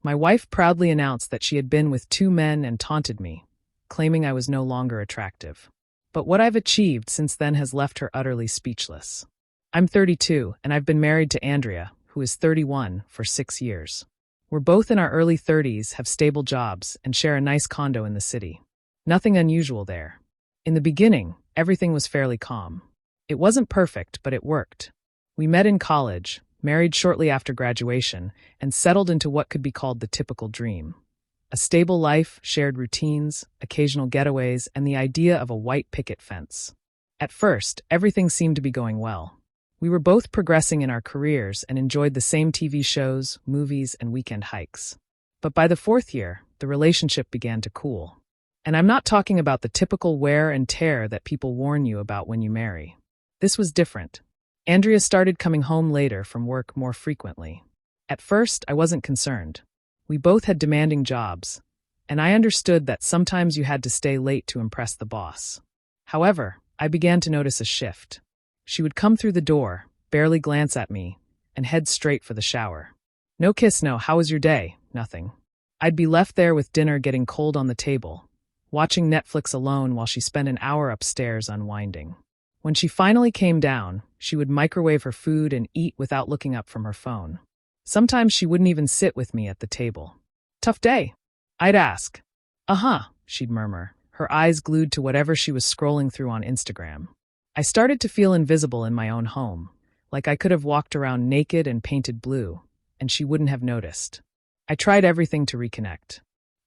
My wife proudly announced that she had been with 2 men and taunted me, claiming I was no longer attractive. But what I've achieved since then has left her utterly speechless. I'm 32, and I've been married to Andrea, who is 31, for 6 years. We're both in our early 30s, have stable jobs, and share a nice condo in the city. Nothing unusual there. In the beginning, everything was fairly calm. It wasn't perfect, but it worked. We met in college, married shortly after graduation, and settled into what could be called the typical dream. A stable life, shared routines, occasional getaways, and the idea of a white picket fence. At first, everything seemed to be going well. We were both progressing in our careers and enjoyed the same TV shows, movies, and weekend hikes. But by the 4th year, the relationship began to cool. And I'm not talking about the typical wear and tear that people warn you about when you marry. This was different. Andrea started coming home later from work more frequently. At first, I wasn't concerned. We both had demanding jobs, and I understood that sometimes you had to stay late to impress the boss. However, I began to notice a shift. She would come through the door, barely glance at me, and head straight for the shower. No kiss, no, how was your day? Nothing. I'd be left there with dinner getting cold on the table, watching Netflix alone while she spent an hour upstairs unwinding. When she finally came down, she would microwave her food and eat without looking up from her phone. Sometimes she wouldn't even sit with me at the table. Tough day? I'd ask. Uh-huh, she'd murmur, her eyes glued to whatever she was scrolling through on Instagram. I started to feel invisible in my own home, like I could have walked around naked and painted blue, and she wouldn't have noticed. I tried everything to reconnect.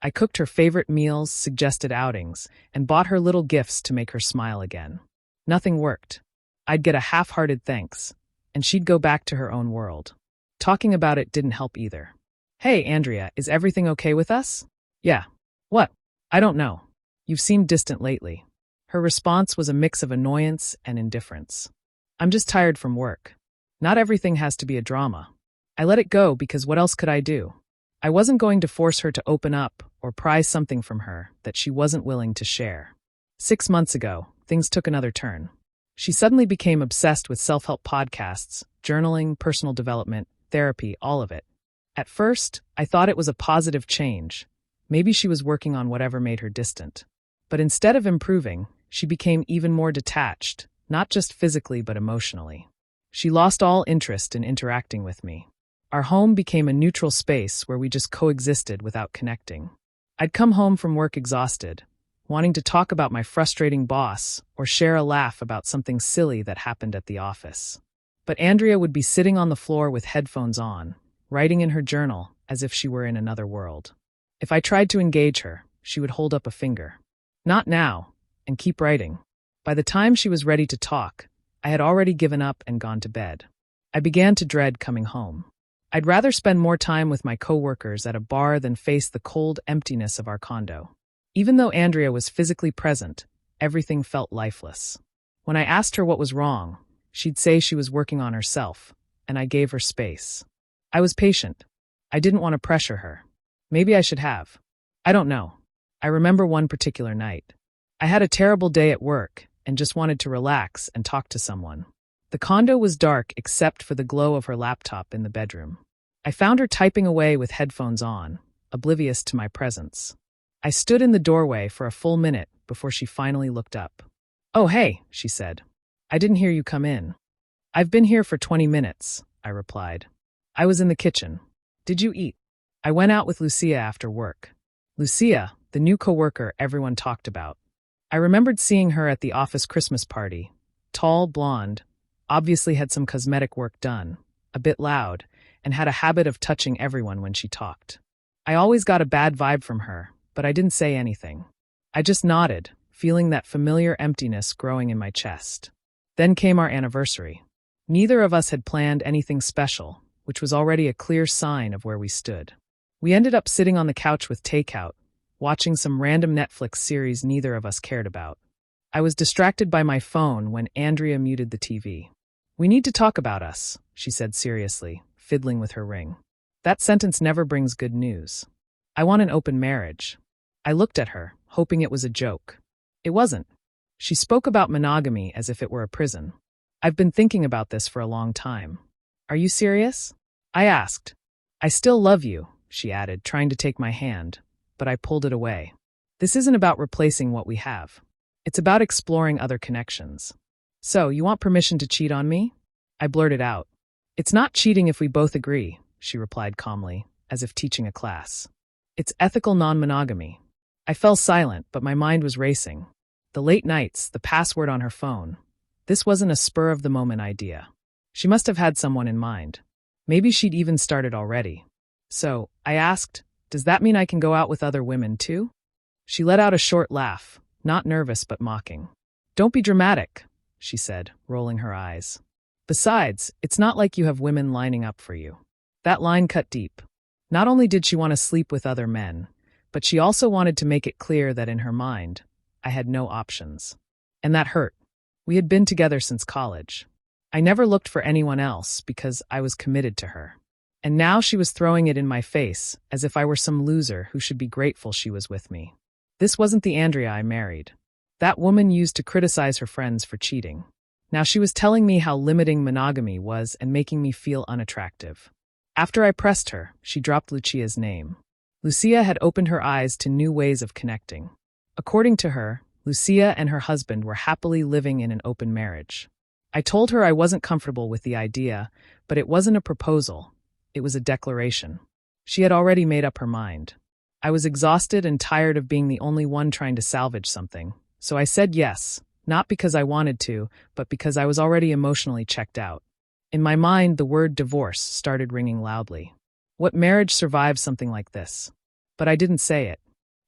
I cooked her favorite meals, suggested outings, and bought her little gifts to make her smile again. Nothing worked. I'd get a half-hearted thanks, and she'd go back to her own world. Talking about it didn't help either. Hey, Andrea, is everything okay with us? Yeah. What? I don't know. You've seemed distant lately. Her response was a mix of annoyance and indifference. I'm just tired from work. Not everything has to be a drama. I let it go because what else could I do? I wasn't going to force her to open up or pry something from her that she wasn't willing to share. 6 months ago, things took another turn. She suddenly became obsessed with self-help podcasts, journaling, personal development, therapy, all of it. At first, I thought it was a positive change. Maybe she was working on whatever made her distant. But instead of improving, she became even more detached, not just physically but emotionally. She lost all interest in interacting with me. Our home became a neutral space where we just coexisted without connecting. I'd come home from work exhausted, wanting to talk about my frustrating boss or share a laugh about something silly that happened at the office. But Andrea would be sitting on the floor with headphones on, writing in her journal as if she were in another world. If I tried to engage her, she would hold up a finger. Not now, and keep writing. By the time she was ready to talk, I had already given up and gone to bed. I began to dread coming home. I'd rather spend more time with my coworkers at a bar than face the cold emptiness of our condo. Even though Andrea was physically present, everything felt lifeless. When I asked her what was wrong, she'd say she was working on herself, and I gave her space. I was patient. I didn't want to pressure her. Maybe I should have. I don't know. I remember one particular night. I had a terrible day at work and just wanted to relax and talk to someone. The condo was dark except for the glow of her laptop in the bedroom. I found her typing away with headphones on, oblivious to my presence. I stood in the doorway for a full minute before she finally looked up. "Oh, hey," she said. "I didn't hear you come in." "I've been here for 20 minutes, I replied. "I was in the kitchen. Did you eat?" "I went out with Lucia after work." Lucia, the new coworker everyone talked about. I remembered seeing her at the office Christmas party. Tall, blonde, obviously had some cosmetic work done, a bit loud, and had a habit of touching everyone when she talked. I always got a bad vibe from her, but I didn't say anything. I just nodded, feeling that familiar emptiness growing in my chest. Then came our anniversary. Neither of us had planned anything special, which was already a clear sign of where we stood. We ended up sitting on the couch with takeout, watching some random Netflix series neither of us cared about. I was distracted by my phone when Andrea muted the TV. "We need to talk about us," she said seriously, fiddling with her ring. "That sentence never brings good news. I want an open marriage." I looked at her, hoping it was a joke. It wasn't. She spoke about monogamy as if it were a prison. "I've been thinking about this for a long time." "Are you serious?" I asked. "I still love you," she added, trying to take my hand, but I pulled it away. This isn't about replacing what we have. It's about exploring other connections. So, you want permission to cheat on me? I blurted out. It's not cheating if we both agree, she replied calmly, as if teaching a class. It's ethical non-monogamy. I fell silent, but my mind was racing. The late nights, the password on her phone. This wasn't a spur-of-the-moment idea. She must have had someone in mind. Maybe she'd even started already. So, I asked, does that mean I can go out with other women too? She let out a short laugh, not nervous but mocking. Don't be dramatic, she said, rolling her eyes. Besides, it's not like you have women lining up for you. That line cut deep. Not only did she want to sleep with other men, but she also wanted to make it clear that in her mind, I had no options. And that hurt. We had been together since college. I never looked for anyone else because I was committed to her. And now she was throwing it in my face as if I were some loser who should be grateful she was with me. This wasn't the Andrea I married. That woman used to criticize her friends for cheating. Now she was telling me how limiting monogamy was and making me feel unattractive. After I pressed her, she dropped Lucia's name. Lucia had opened her eyes to new ways of connecting. According to her, Lucia and her husband were happily living in an open marriage. I told her I wasn't comfortable with the idea, but it wasn't a proposal. It was a declaration. She had already made up her mind. I was exhausted and tired of being the only one trying to salvage something, so I said yes, not because I wanted to, but because I was already emotionally checked out. In my mind, the word divorce started ringing loudly. What marriage survives something like this? But I didn't say it.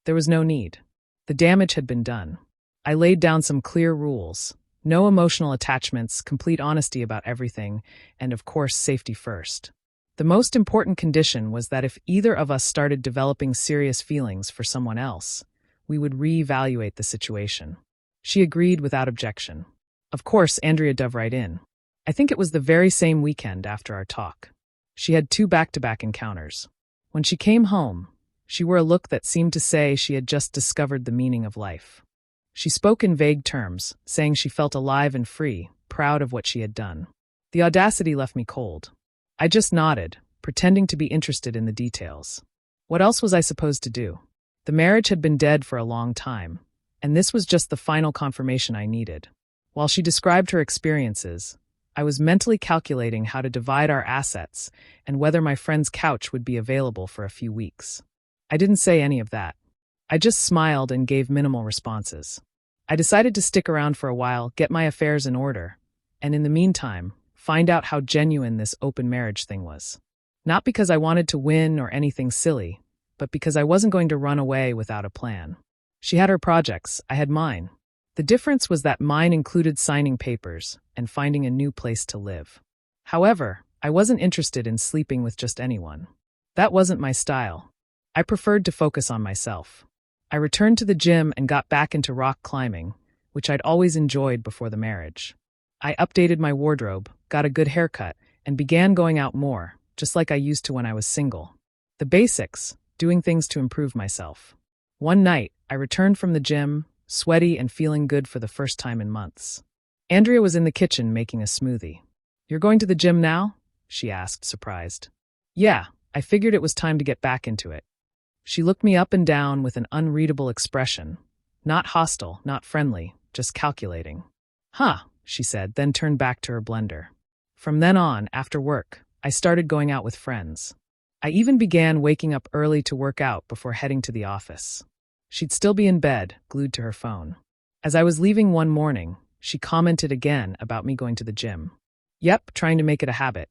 There was no need. The damage had been done. I laid down some clear rules. No emotional attachments, complete honesty about everything, and of course, safety first. The most important condition was that if either of us started developing serious feelings for someone else, we would reevaluate the situation. She agreed without objection. Of course, Andrea dove right in. I think it was the very same weekend after our talk. She had 2 back-to-back encounters. When she came home, she wore a look that seemed to say she had just discovered the meaning of life. She spoke in vague terms, saying she felt alive and free, proud of what she had done. The audacity left me cold. I just nodded, pretending to be interested in the details. What else was I supposed to do? The marriage had been dead for a long time, and this was just the final confirmation I needed. While she described her experiences, I was mentally calculating how to divide our assets and whether my friend's couch would be available for a few weeks. I didn't say any of that. I just smiled and gave minimal responses. I decided to stick around for a while, get my affairs in order, and in the meantime, find out how genuine this open marriage thing was. Not because I wanted to win or anything silly, but because I wasn't going to run away without a plan. She had her projects, I had mine. The difference was that mine included signing papers and finding a new place to live. However, I wasn't interested in sleeping with just anyone. That wasn't my style. I preferred to focus on myself. I returned to the gym and got back into rock climbing, which I'd always enjoyed before the marriage. I updated my wardrobe, got a good haircut, and began going out more, just like I used to when I was single. The basics, doing things to improve myself. One night, I returned from the gym, sweaty and feeling good for the first time in months. Andrea was in the kitchen making a smoothie. "You're going to the gym now?" she asked, surprised. "Yeah, I figured it was time to get back into it." She looked me up and down with an unreadable expression. Not hostile, not friendly, just calculating. "Huh," she said, then turned back to her blender. From then on, after work, I started going out with friends. I even began waking up early to work out before heading to the office. She'd still be in bed, glued to her phone. As I was leaving one morning, she commented again about me going to the gym. "Yep, trying to make it a habit."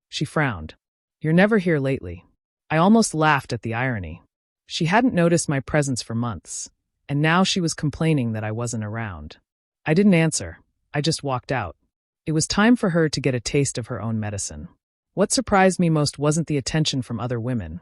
She frowned. "You're never here lately." I almost laughed at the irony. She hadn't noticed my presence for months, and now she was complaining that I wasn't around. I didn't answer. I just walked out. It was time for her to get a taste of her own medicine. What surprised me most wasn't the attention from other women,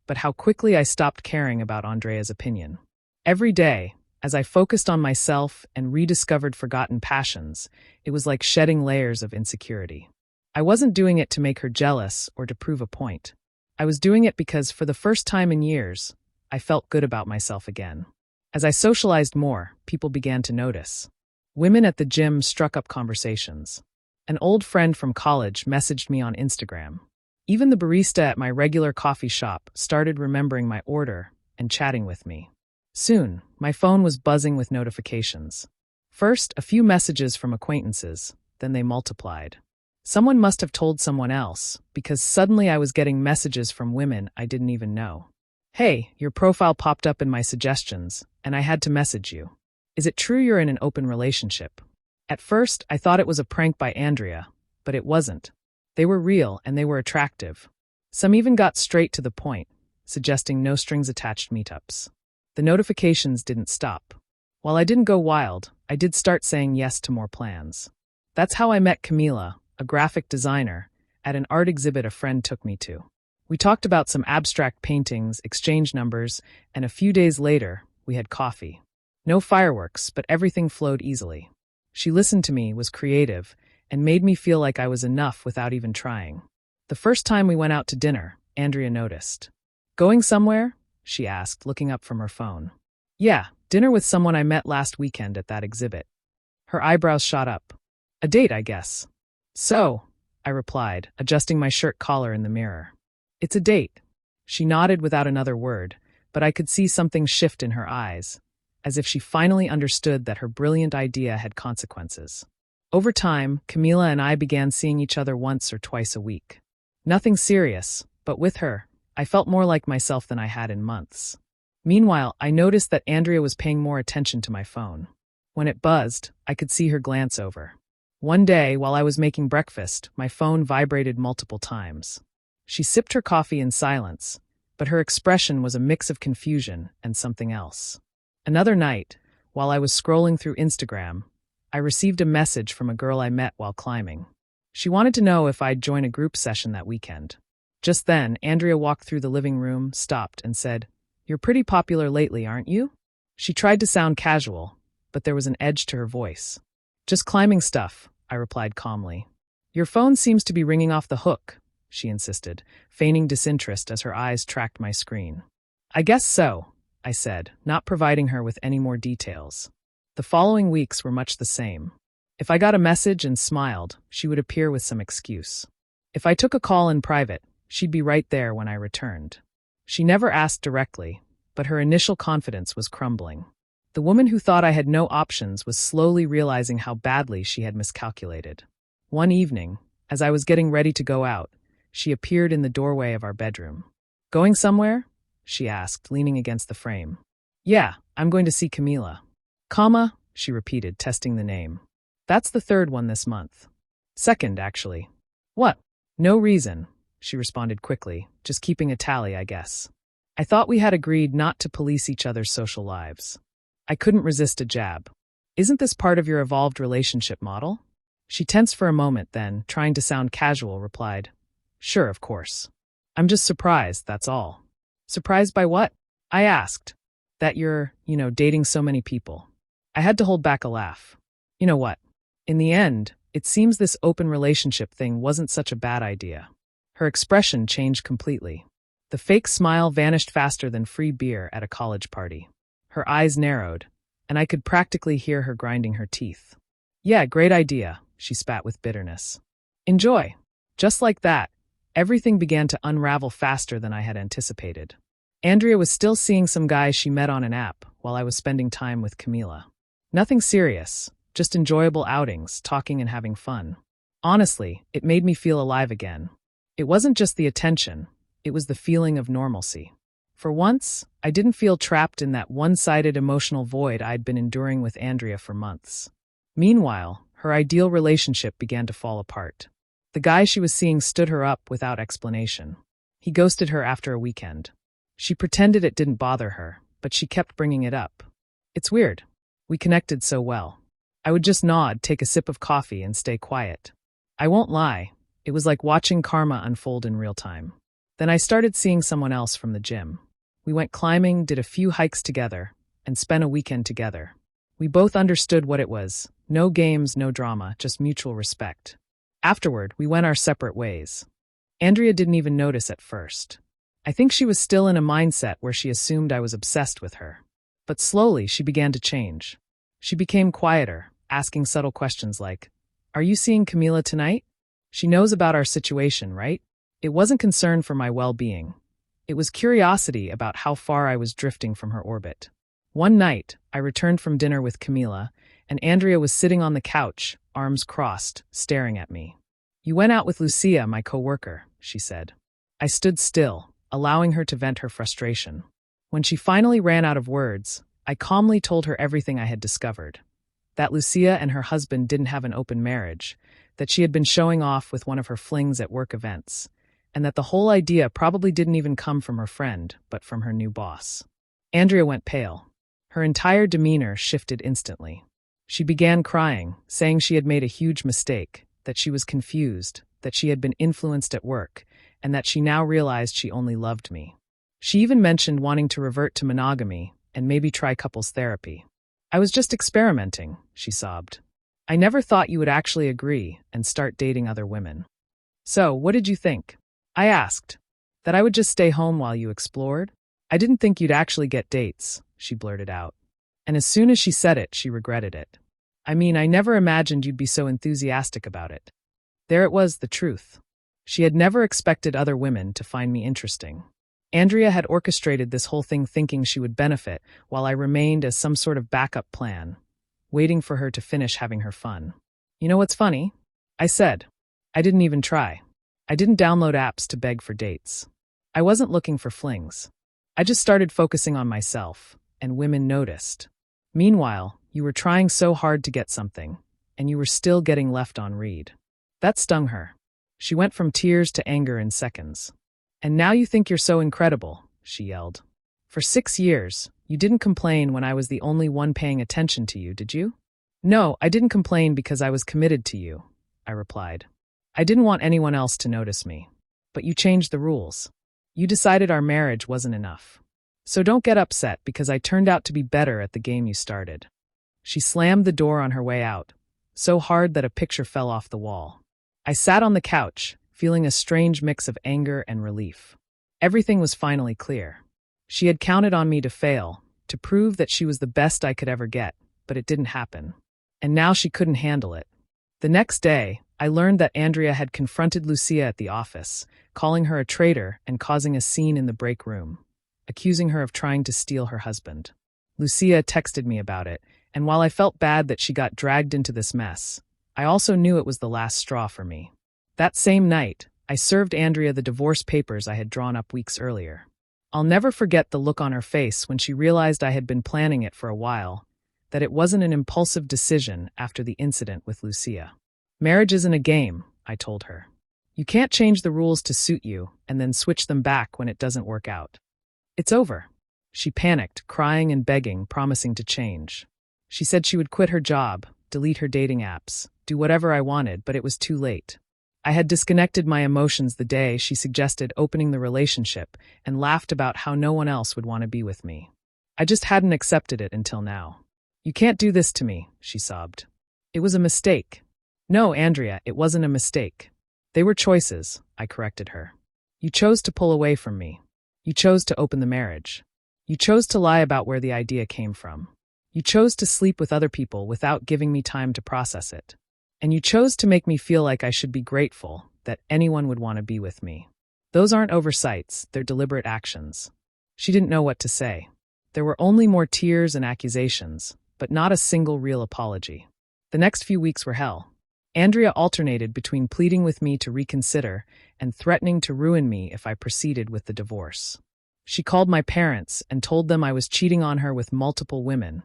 but how quickly I stopped caring about Andrea's opinion. Every day, as I focused on myself and rediscovered forgotten passions, it was like shedding layers of insecurity. I wasn't doing it to make her jealous or to prove a point. I was doing it because, for the first time in years, I felt good about myself again. As I socialized more, people began to notice. Women at the gym struck up conversations. An old friend from college messaged me on Instagram. Even the barista at my regular coffee shop started remembering my order and chatting with me. Soon, my phone was buzzing with notifications. First, a few messages from acquaintances, then they multiplied. Someone must have told someone else, because suddenly I was getting messages from women I didn't even know. Hey, your profile popped up in my suggestions, and I had to message you. Is it true you're in an open relationship? At first, I thought it was a prank by Andrea, but it wasn't. They were real and they were attractive. Some even got straight to the point, suggesting no strings attached meetups. The notifications didn't stop. While I didn't go wild, I did start saying yes to more plans. That's how I met Camila, a graphic designer, at an art exhibit a friend took me to. We talked about some abstract paintings, exchanged numbers, and a few days later, we had coffee. No fireworks, but everything flowed easily. She listened to me, was creative, and made me feel like I was enough without even trying. The first time we went out to dinner, Andrea noticed. Going somewhere? She asked, looking up from her phone. Yeah, dinner with someone I met last weekend at that exhibit. Her eyebrows shot up. A date, I guess. So, I replied, adjusting my shirt collar in the mirror. It's a date. She nodded without another word, but I could see something shift in her eyes, as if she finally understood that her brilliant idea had consequences. Over time, Camila and I began seeing each other once or twice a week. Nothing serious, but with her, I felt more like myself than I had in months. Meanwhile, I noticed that Andrea was paying more attention to my phone. When it buzzed, I could see her glance over. One day, while I was making breakfast, my phone vibrated multiple times. She sipped her coffee in silence, but her expression was a mix of confusion and something else. Another night, while I was scrolling through Instagram, I received a message from a girl I met while climbing. She wanted to know if I'd join a group session that weekend. Just then, Andrea walked through the living room, stopped, and said, "You're pretty popular lately, aren't you?" She tried to sound casual, but there was an edge to her voice. "Just climbing stuff," I replied calmly. "Your phone seems to be ringing off the hook," she insisted, feigning disinterest as her eyes tracked my screen. "I guess so," I said, not providing her with any more details. The following weeks were much the same. If I got a message and smiled, she would appear with some excuse. If I took a call in private, she'd be right there when I returned. She never asked directly, but her initial confidence was crumbling. The woman who thought I had no options was slowly realizing how badly she had miscalculated. One evening, as I was getting ready to go out, she appeared in the doorway of our bedroom. "Going somewhere?" she asked, leaning against the frame. "Yeah, I'm going to see Camila." "Comma," she repeated, testing the name. "That's the third one this month. Second, actually." "What?" "No reason," she responded quickly, just keeping a tally, I guess. I thought we had agreed not to police each other's social lives. I couldn't resist a jab. "Isn't this part of your evolved relationship model?" She tensed for a moment, then, trying to sound casual, replied, "Sure, of course. I'm just surprised, that's all." "Surprised by what?" I asked. "That you're, dating so many people." I had to hold back a laugh. You know what? In the end, it seems this open relationship thing wasn't such a bad idea. Her expression changed completely. The fake smile vanished faster than free beer at a college party. Her eyes narrowed, and I could practically hear her grinding her teeth. "Yeah, great idea," she spat with bitterness. "Enjoy." Just like that, everything began to unravel faster than I had anticipated. Andrea was still seeing some guys she met on an app while I was spending time with Camila. Nothing serious, just enjoyable outings, talking and having fun. Honestly, it made me feel alive again. It wasn't just the attention, it was the feeling of normalcy. For once, I didn't feel trapped in that one-sided emotional void I'd been enduring with Andrea for months. Meanwhile, her ideal relationship began to fall apart. The guy she was seeing stood her up without explanation. He ghosted her after a weekend. She pretended it didn't bother her, but she kept bringing it up. It's weird. We connected so well. I would just nod, take a sip of coffee, and stay quiet. I won't lie, it was like watching karma unfold in real time. Then I started seeing someone else from the gym. We went climbing, did a few hikes together, and spent a weekend together. We both understood what it was. No games, no drama, just mutual respect. Afterward, we went our separate ways. Andrea didn't even notice at first. I think she was still in a mindset where she assumed I was obsessed with her. But slowly, she began to change. She became quieter, asking subtle questions like, "Are you seeing Camila tonight? She knows about our situation, right?" It wasn't concern for my well-being. It was curiosity about how far I was drifting from her orbit. One night, I returned from dinner with Camila, and Andrea was sitting on the couch, arms crossed, staring at me. "You went out with Lucia, my coworker," she said. I stood still, allowing her to vent her frustration. When she finally ran out of words, I calmly told her everything I had discovered. That Lucia and her husband didn't have an open marriage, that she had been showing off with one of her flings at work events, and that the whole idea probably didn't even come from her friend, but from her new boss. Andrea went pale. Her entire demeanor shifted instantly. She began crying, saying she had made a huge mistake, that she was confused, that she had been influenced at work, and that she now realized she only loved me. She even mentioned wanting to revert to monogamy and maybe try couples therapy. "I was just experimenting," she sobbed. "I never thought you would actually agree and start dating other women." "So, what did you think?" I asked. "That I would just stay home while you explored? I didn't think you'd actually get dates," she blurted out. And as soon as she said it, she regretted it. "I mean, I never imagined you'd be so enthusiastic about it." There it was, the truth. She had never expected other women to find me interesting. Andrea had orchestrated this whole thing thinking she would benefit while I remained as some sort of backup plan, waiting for her to finish having her fun. "You know what's funny?" I said. "I didn't even try. I didn't download apps to beg for dates. I wasn't looking for flings. I just started focusing on myself, and women noticed. Meanwhile, you were trying so hard to get something, and you were still getting left on read." That stung her. She went from tears to anger in seconds. "And now you think you're so incredible," she yelled. "For 6 years, you didn't complain when I was the only one paying attention to you, did you?" "No, I didn't complain because I was committed to you," I replied. "I didn't want anyone else to notice me. But you changed the rules. You decided our marriage wasn't enough. So don't get upset because I turned out to be better at the game you started." She slammed the door on her way out, so hard that a picture fell off the wall. I sat on the couch, feeling a strange mix of anger and relief. Everything was finally clear. She had counted on me to fail, to prove that she was the best I could ever get, but it didn't happen. And now she couldn't handle it. The next day, I learned that Andrea had confronted Lucia at the office, calling her a traitor and causing a scene in the break room, accusing her of trying to steal her husband. Lucia texted me about it, and while I felt bad that she got dragged into this mess, I also knew it was the last straw for me. That same night, I served Andrea the divorce papers I had drawn up weeks earlier. I'll never forget the look on her face when she realized I had been planning it for a while, that it wasn't an impulsive decision after the incident with Lucia. "Marriage isn't a game," I told her. "You can't change the rules to suit you and then switch them back when it doesn't work out. It's over." She panicked, crying and begging, promising to change. She said she would quit her job, delete her dating apps, do whatever I wanted, but it was too late. I had disconnected my emotions the day she suggested opening the relationship and laughed about how no one else would want to be with me. I just hadn't accepted it until now. "You can't do this to me," she sobbed. "It was a mistake." "No, Andrea, it wasn't a mistake. They were choices," I corrected her. "You chose to pull away from me. You chose to open the marriage. You chose to lie about where the idea came from. You chose to sleep with other people without giving me time to process it. And you chose to make me feel like I should be grateful that anyone would want to be with me. Those aren't oversights, they're deliberate actions." She didn't know what to say. There were only more tears and accusations, but not a single real apology. The next few weeks were hell. Andrea alternated between pleading with me to reconsider and threatening to ruin me if I proceeded with the divorce. She called my parents and told them I was cheating on her with multiple women,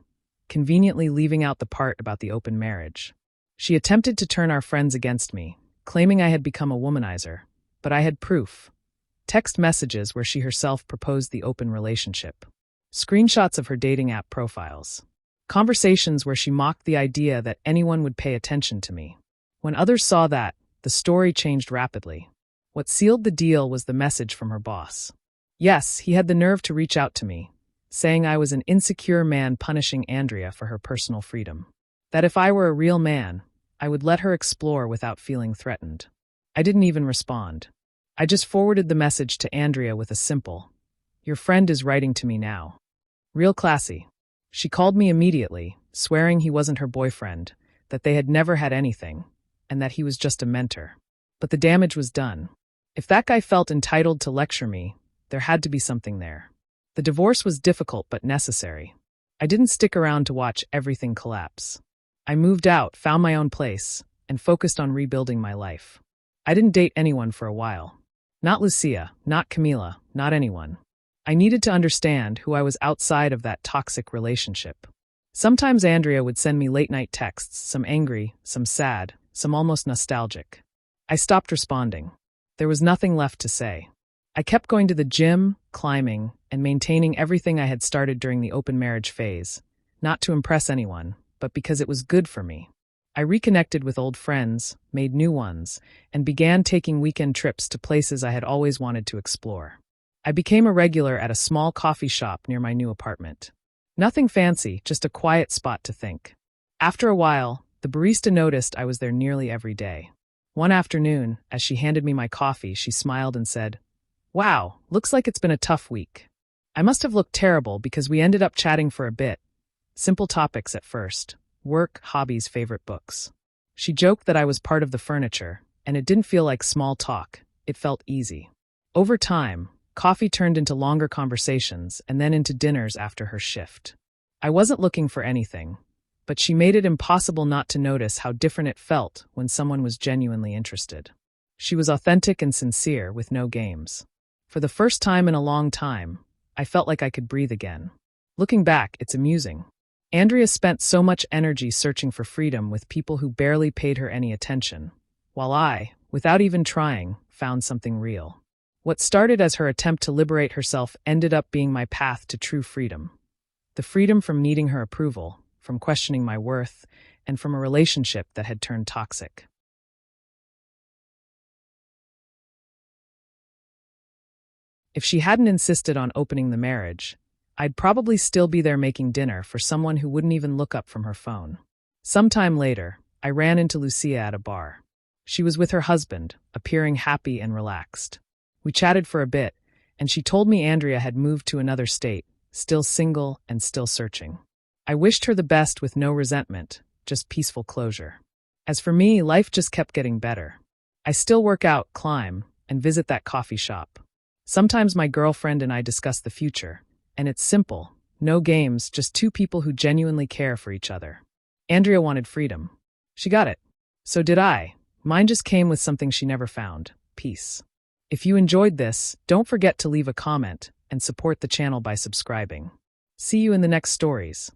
conveniently leaving out the part about the open marriage. She attempted to turn our friends against me, claiming I had become a womanizer, but I had proof. Text messages where she herself proposed the open relationship. Screenshots of her dating app profiles. Conversations where she mocked the idea that anyone would pay attention to me. When others saw that, the story changed rapidly. What sealed the deal was the message from her boss. Yes, he had the nerve to reach out to me, saying I was an insecure man punishing Andrea for her personal freedom. That if I were a real man, I would let her explore without feeling threatened. I didn't even respond. I just forwarded the message to Andrea with a simple, "Your friend is writing to me now." Real classy. She called me immediately, swearing he wasn't her boyfriend, that they had never had anything, and that he was just a mentor. But the damage was done. If that guy felt entitled to lecture me, there had to be something there. The divorce was difficult but necessary. I didn't stick around to watch everything collapse. I moved out, found my own place, and focused on rebuilding my life. I didn't date anyone for a while. Not Lucia, not Camila, not anyone. I needed to understand who I was outside of that toxic relationship. Sometimes Andrea would send me late-night texts, some angry, some sad, some almost nostalgic. I stopped responding. There was nothing left to say. I kept going to the gym, climbing, and maintaining everything I had started during the open marriage phase, not to impress anyone, but because it was good for me. I reconnected with old friends, made new ones, and began taking weekend trips to places I had always wanted to explore. I became a regular at a small coffee shop near my new apartment. Nothing fancy, just a quiet spot to think. After a while, the barista noticed I was there nearly every day. One afternoon, as she handed me my coffee, she smiled and said, "Wow, looks like it's been a tough week." I must have looked terrible because we ended up chatting for a bit. Simple topics at first. Work, hobbies, favorite books. She joked that I was part of the furniture, and it didn't feel like small talk. It felt easy. Over time, coffee turned into longer conversations and then into dinners after her shift. I wasn't looking for anything, but she made it impossible not to notice how different it felt when someone was genuinely interested. She was authentic and sincere with no games. For the first time in a long time, I felt like I could breathe again. Looking back, it's amusing. Andrea spent so much energy searching for freedom with people who barely paid her any attention, while I, without even trying, found something real. What started as her attempt to liberate herself ended up being my path to true freedom. The freedom from needing her approval, from questioning my worth, and from a relationship that had turned toxic. If she hadn't insisted on opening the marriage, I'd probably still be there making dinner for someone who wouldn't even look up from her phone. Sometime later, I ran into Lucia at a bar. She was with her husband, appearing happy and relaxed. We chatted for a bit, and she told me Andrea had moved to another state, still single and still searching. I wished her the best with no resentment, just peaceful closure. As for me, life just kept getting better. I still work out, climb, and visit that coffee shop. Sometimes my girlfriend and I discuss the future, and it's simple, no games, just two people who genuinely care for each other. Andrea wanted freedom. She got it. So did I. Mine just came with something she never found: peace. If you enjoyed this, don't forget to leave a comment and support the channel by subscribing. See you in the next stories.